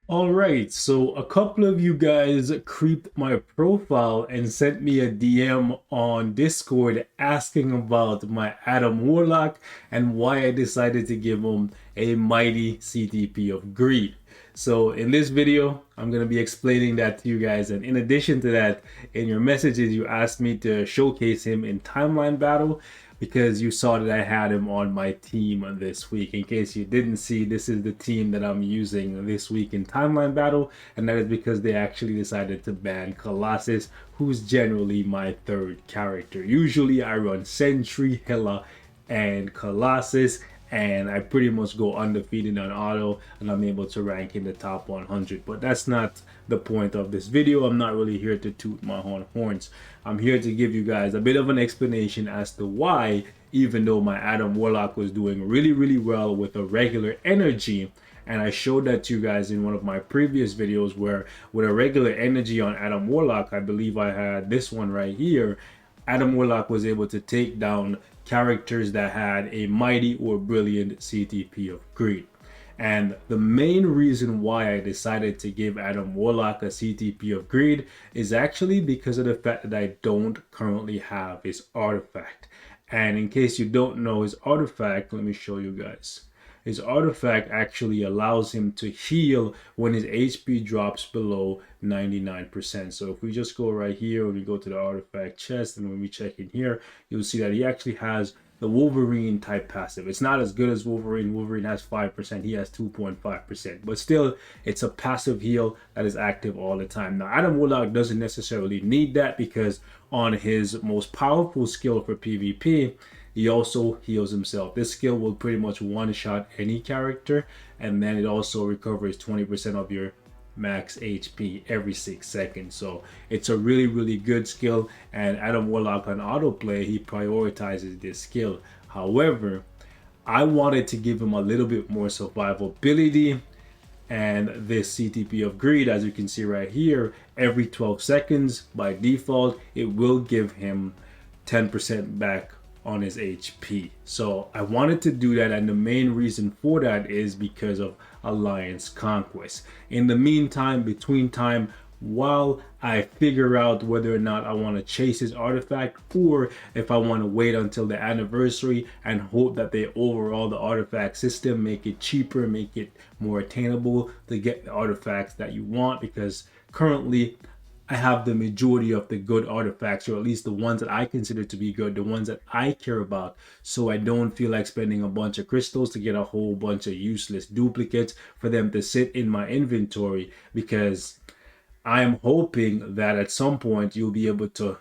All right, so a couple of you guys creeped my profile and sent me a DM on Discord asking about my Adam Warlock and why I decided to give him a mighty CTP of greed. So in this video, I'm going to be explaining that to you guys. And in addition to that, in your messages, you asked me to showcase him in timeline battle because you saw that I had him on my team this week. In case you didn't see, this is the team that I'm using this week in Timeline Battle, and that is because they actually decided to ban Colossus, who's generally my third character. Usually I run Sentry, Hela, and Colossus, and I pretty much go undefeated on auto, and I'm able to rank in the top 100. But that's not the point of this video. I'm not really here to toot my own horns. I'm here to give you guys a bit of an explanation as to why, even though my Adam Warlock was doing really well with a regular energy, and I showed that to you guys in one of my previous videos where with a regular energy on Adam Warlock, I believe I had this one right here, Adam Warlock was able to take down characters that had a mighty or brilliant CTP of greed. And the main reason why I decided to give Adam Warlock a CTP of greed is actually because of the fact that I don't currently have his artifact. And in case you don't know his artifact, let me show you guys. His artifact actually allows him to heal when his HP drops below 99%. So if we just go right here, when we go to the artifact chest, and when we check in here, you'll see that he actually has the Wolverine type passive. It's not as good as Wolverine. Wolverine has 5%, he has 2.5%, but still it's a passive heal that is active all the time. Now Adam Warlock doesn't necessarily need that because on his most powerful skill for PvP, he also heals himself. This skill will pretty much one-shot any character, and then it also recovers 20% of your max HP every 6 seconds. So it's a really good skill, and Adam Warlock on autoplay, he prioritizes this skill. However, I wanted to give him a little bit more survivability, and this CTP of greed, as you can see right here, every 12 seconds by default, it will give him 10% back on his HP. So I wanted to do that, and the main reason for that is because of Alliance Conquest. In the meantime, between time, while I figure out whether or not I want to chase his artifact or if I want to wait until the anniversary and hope that they overhaul the artifact system, make it cheaper, make it more attainable to get the artifacts that you want, because currently I have the majority of the good artifacts, or at least the ones that I consider to be good, the ones that I care about. So I don't feel like spending a bunch of crystals to get a whole bunch of useless duplicates for them to sit in my inventory, because I'm hoping that at some point you'll be able to,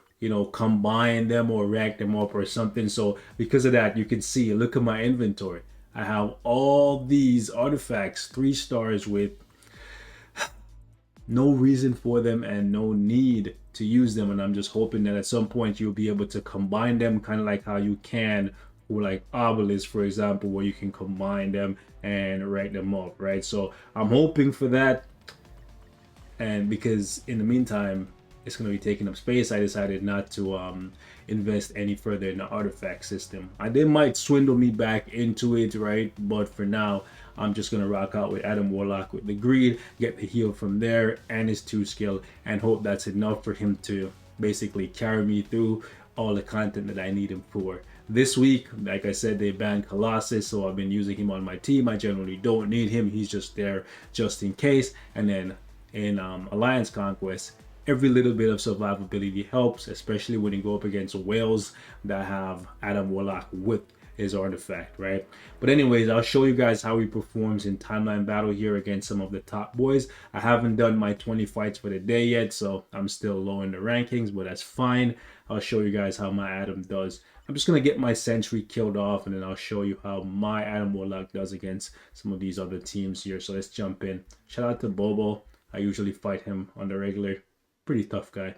combine them or rack them up or something. So because of that, you can see, look at my inventory. I have all these artifacts, 3 stars with no reason for them and no need to use them, and I'm just hoping that at some point you'll be able to combine them, kind of like how you can for like obelisk, for example, where you can combine them and rank them up, right? So I'm hoping for that, and because in the meantime it's going to be taking up space, I decided not to invest any further in the artifact system. They might swindle me back into it, right? But for now, I'm just going to rock out with Adam Warlock with the greed, get the heal from there and his 2 skill, and hope that's enough for him to basically carry me through all the content that I need him for. This week, like I said, they banned Colossus, so I've been using him on my team. I generally don't need him. He's just there just in case. And then in Alliance Conquest, every little bit of survivability helps, especially when you go up against whales that have Adam Warlock with his artifact, right? But anyways, I'll show you guys how he performs in timeline battle here against some of the top boys. I haven't done my 20 fights for the day yet, so I'm still low in the rankings, but that's fine. I'll show you guys how my Adam does. I'm just going to get my sentry killed off, and then I'll show you how my Adam Warlock does against some of these other teams here. So let's jump in. Shout out to Bobo. I usually fight him on the regular. Pretty tough guy.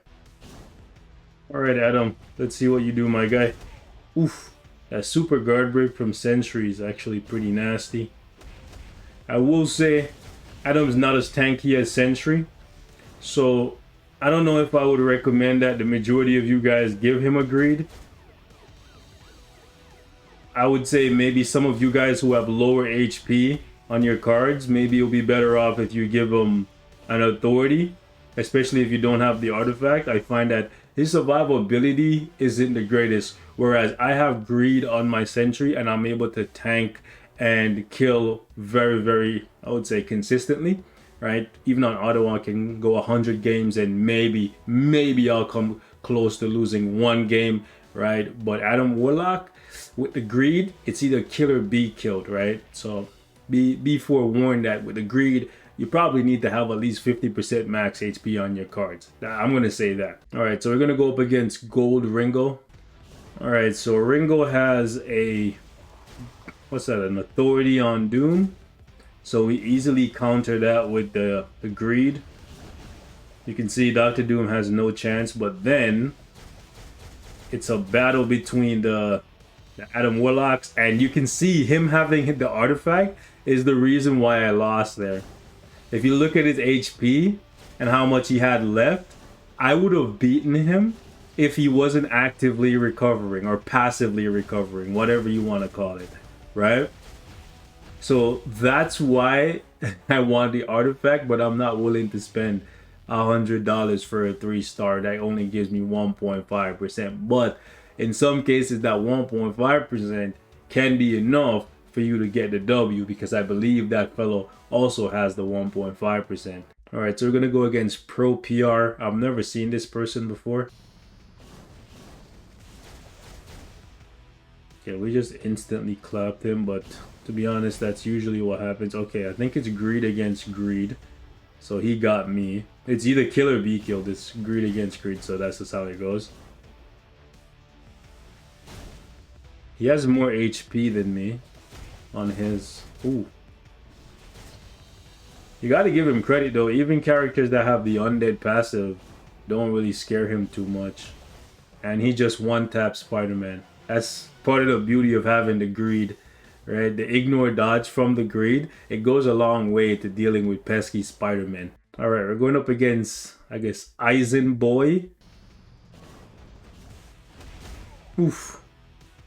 Alright, Adam, let's see what you do, my guy. Oof, that super guard break from Sentry is actually pretty nasty. I will say Adam's not as tanky as Sentry, so I don't know if I would recommend that the majority of you guys give him a greed. I would say maybe some of you guys who have lower HP on your cards, maybe you'll be better off if you give him an authority, especially if you don't have the artifact. I find that his survivability isn't the greatest, whereas I have greed on my sentry and I'm able to tank and kill very, I would say, consistently, right? Even on auto, I can go 100 games and maybe I'll come close to losing one game, right? But Adam Warlock, with the greed, it's either kill or be killed, right? So be forewarned that with the greed, you probably need to have at least 50% max HP on your cards. I'm going to say that. All right, so we're going to go up against Gold Ringo. All right, so Ringo has a, what's that, an authority on Doom. So we easily counter that with the greed. You can see Dr. Doom has no chance, but then it's a battle between the Adam Warlocks, and you can see him having hit the artifact is the reason why I lost there. If you look at his HP and how much he had left, I would have beaten him if he wasn't actively recovering or passively recovering, whatever you want to call it, right? So that's why I want the artifact, but I'm not willing to spend $100 for a 3-star that only gives me 1.5%. But in some cases, that 1.5% can be enough for you to get the W, because I believe that fellow also has the 1.5%. All right, so we're gonna go against Pro PR. I've never seen this person before. Okay, we just instantly clapped him, but to be honest, that's usually what happens. Okay, I think it's greed against greed. So he got me. It's either kill or be killed. It's greed against greed, so that's just how it goes. He has more HP than me on his... Ooh. You gotta give him credit though. Even characters that have the undead passive don't really scare him too much. And he just one-tap Spider-Man. That's part of the beauty of having the greed, right? The ignore dodge from the greed, it goes a long way to dealing with pesky Spider-Man. All right, we're going up against, I guess, Eisenboy. Oof.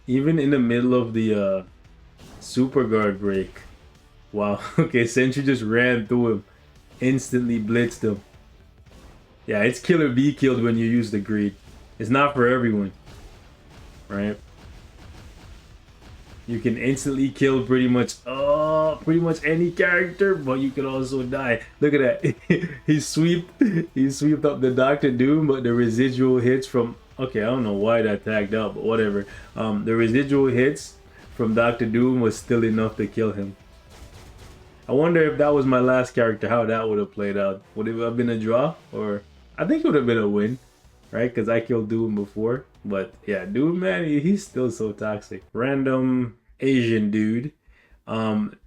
Even in the middle of the super guard break. Wow. Okay, Sentry just ran through him. Instantly blitzed him. Yeah, it's kill or be killed when you use the greed. It's not for everyone. Right? You can instantly kill pretty much any character, but you can also die. Look at that. he sweeped up the Dr. Doom, but the residual hits from... Okay, I don't know why that tagged out, but whatever. The residual hits from Dr. Doom was still enough to kill him. I wonder if that was my last character, how that would have played out. Would it have been a draw? Or I think it would have been a win, right? Because I killed Doom before. But yeah, Doom, man, he's still so toxic. Random Asian dude.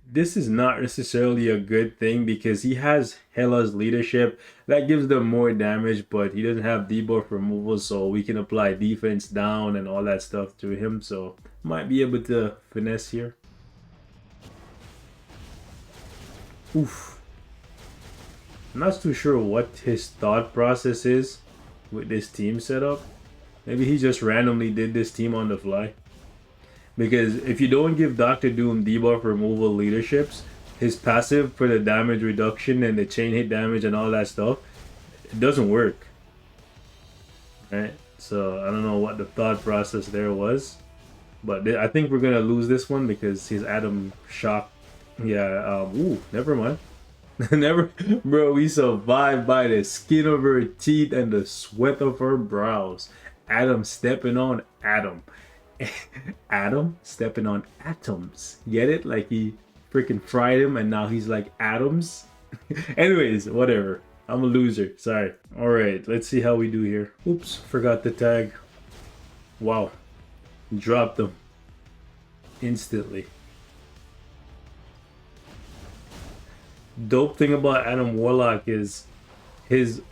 This is not necessarily a good thing because he has Hela's leadership. That gives them more damage, but he doesn't have debuff removal, so we can apply defense down and all that stuff to him. So might be able to finesse here. Oof. I'm not too sure what his thought process is with this team setup. Maybe he just randomly did this team on the fly. Because if you don't give Dr. Doom debuff removal leaderships, his passive for the damage reduction and the chain hit damage and all that stuff, it doesn't work. Right? So I don't know what the thought process there was. But I think we're going to lose this one because his Adam shock. Yeah, ooh, never mind. Never, bro, we survived by the skin of her teeth and the sweat of her brows. Adam stepping on Adam. Adam stepping on atoms. Get it? Like he freaking fried him and now he's like atoms. Anyways, whatever. I'm a loser. Sorry. Alright, let's see how we do here. Oops, forgot the tag. Wow. Dropped them. Instantly. Dope thing about Adam Warlock is his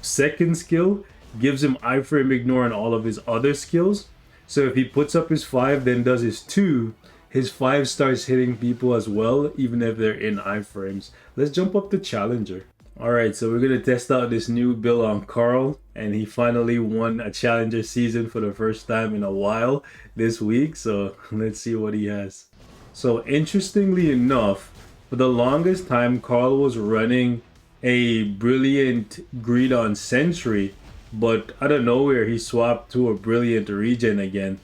second skill gives him iframe ignore on all of his other skills. So if he puts up his 5, then does his 2, his 5 starts hitting people as well, even if they're in iframes. Let's jump up to Challenger. Alright, so we're going to test out this new build on Carl, and he finally won a Challenger season for the first time in a while this week, so let's see what he has. So interestingly enough, For the longest time, Carl was running a brilliant greed on Sentry, but out of nowhere he swapped to a brilliant regen again.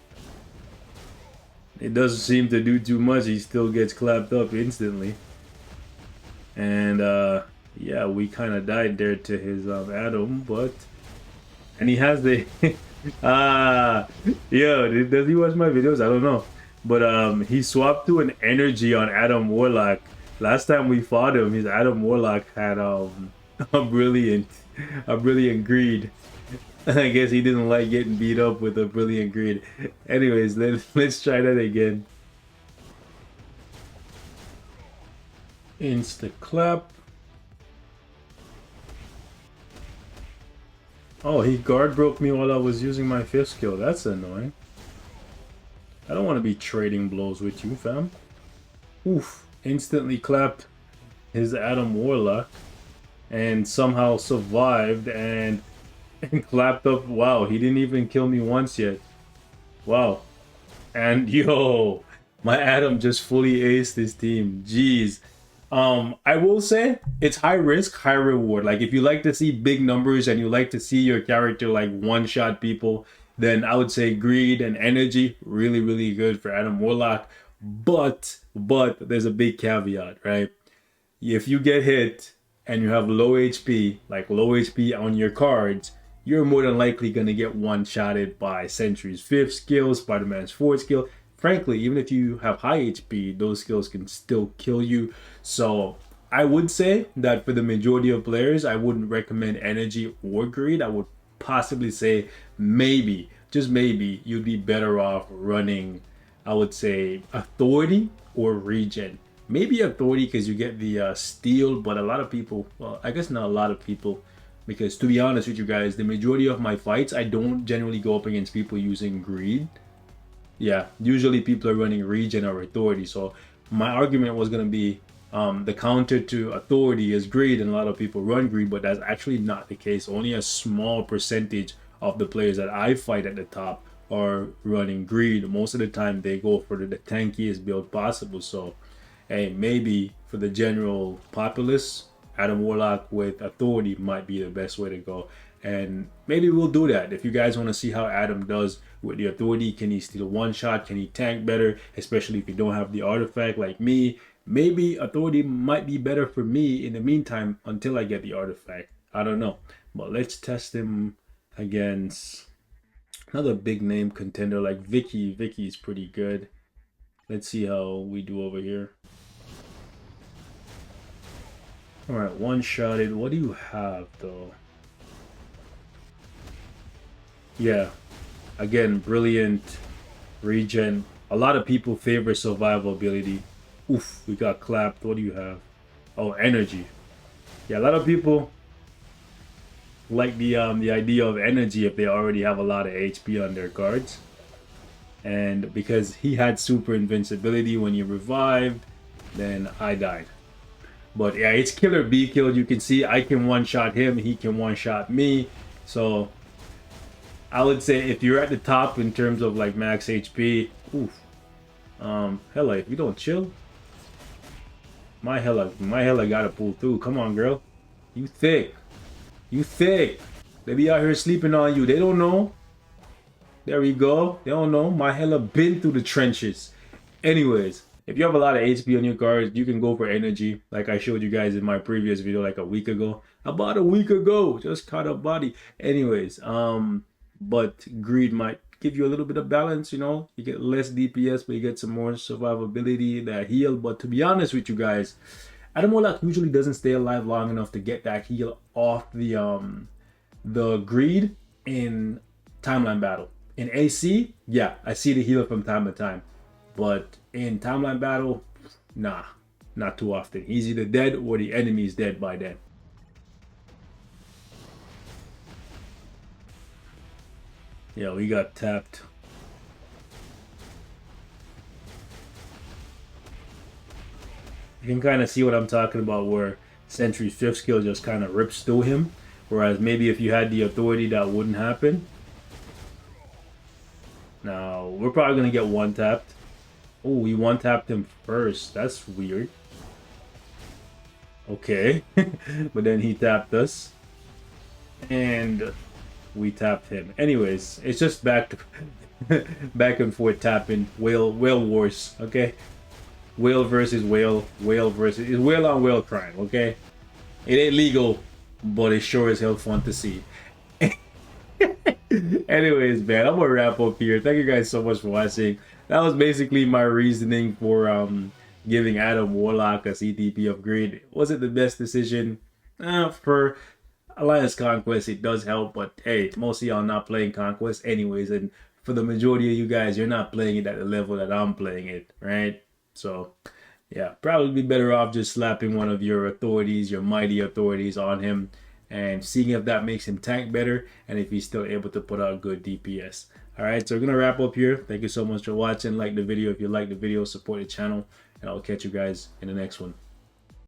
It doesn't seem to do too much. He still gets clapped up instantly. And yeah, we kind of died there to his Adam, but and he has the yo, does he watch my videos? I don't know. But he swapped to an energy on Adam Warlock. Last time we fought him, his Adam Warlock had a brilliant greed. I guess he didn't like getting beat up with a brilliant greed. Anyways, let's try that again. Insta clap. Oh, he guard broke me while I was using my 5th skill. That's annoying. I don't want to be trading blows with you, fam. Oof. Instantly clapped his Adam Warlock and somehow survived and clapped up. Wow, he didn't even kill me once yet. Wow. And yo, my Adam just fully aced his team. Jeez. I will say it's high risk, high reward. Like if you like to see big numbers and you like to see your character like one-shot people, then I would say greed and energy really, really good for Adam Warlock. But there's a big caveat, right? If you get hit and you have low HP, like low HP on your cards, you're more than likely gonna get one-shotted by Sentry's 5th skill, Spider-Man's 4th skill. Frankly, even if you have high HP, those skills can still kill you. So I would say that for the majority of players, I wouldn't recommend energy or greed. I would possibly say maybe, just maybe, you'd be better off running, I would say, authority or regen. Maybe authority because you get the steal, but a lot of people, well, I guess not a lot of people, because to be honest with you guys, the majority of my fights, I don't generally go up against people using greed. Yeah, usually people are running regen or authority. So my argument was going to be the counter to authority is greed, and a lot of people run greed, but that's actually not the case. Only a small percentage of the players that I fight at the top are running greed. Most of the time they go for the tankiest build possible. So hey, maybe for the general populace, Adam Warlock with authority might be the best way to go. And maybe we'll do that. If you guys want to see how Adam does with the authority, can he steal one shot? Can he tank better? Especially if you don't have the artifact like me. Maybe authority might be better for me in the meantime until I get the artifact. I don't know. But let's test him against another big name contender like Vicky. Vicky is pretty good. Let's see how we do over here. Alright, one-shotted. What do you have though? Yeah, again, brilliant regen. A lot of people favor survival ability. Oof, we got clapped. What do you have? Oh, energy. Yeah, a lot of people like the idea of energy if they already have a lot of HP on their cards. And because he had super invincibility when he revived, then I died. But yeah, it's killer B killed. You can see I can one-shot him, he can one-shot me. So I would say if you're at the top in terms of like max HP, oof. Hella, if you don't chill, my hella gotta pull through. Come on, girl. You thick. You thick. They be out here sleeping on you. They don't know. There we go. They don't know. My hella been through the trenches. Anyways, if you have a lot of HP on your cards, you can go for energy. Like I showed you guys in my previous video like a week ago. About a week ago. Just caught a body. Anyways, but greed might give you a little bit of balance, you know. You get less DPS, but you get some more survivability, that heal. But to be honest with you guys, Adam Warlock usually doesn't stay alive long enough to get that heal off the greed in timeline battle. In AC, yeah, I see the heal from time to time. But in timeline battle, nah, not too often. He's either dead or the enemy is dead by then. Yeah, we got tapped. You can kind of see what I'm talking about, where Sentry's 5th skill just kind of rips through him. Whereas maybe if you had the authority, that wouldn't happen. Now, we're probably going to get one-tapped. Oh, we one-tapped him first. That's weird. Okay. But then he tapped us. And we tapped him. Anyways, it's just back to back and forth tapping. Whale wars, okay? Whale versus whale. Whale versus... It's whale on whale crime, okay? It ain't legal, but it sure is hell fun to see. Anyways, man, I'm gonna wrap up here. Thank you guys so much for watching. That was basically my reasoning for giving Adam Warlock a CTP upgrade. Was it the best decision? For Alliance Conquest, it does help, but hey, most of y'all not playing Conquest anyways, and for the majority of you guys, you're not playing it at the level that I'm playing it, right? So yeah, probably be better off just slapping one of your authorities, your mighty authorities on him, and seeing if that makes him tank better and if he's still able to put out good DPS. Alright, so we're going to wrap up here. Thank you so much for watching. Like the video if you like the video, support the channel, and I'll catch you guys in the next one.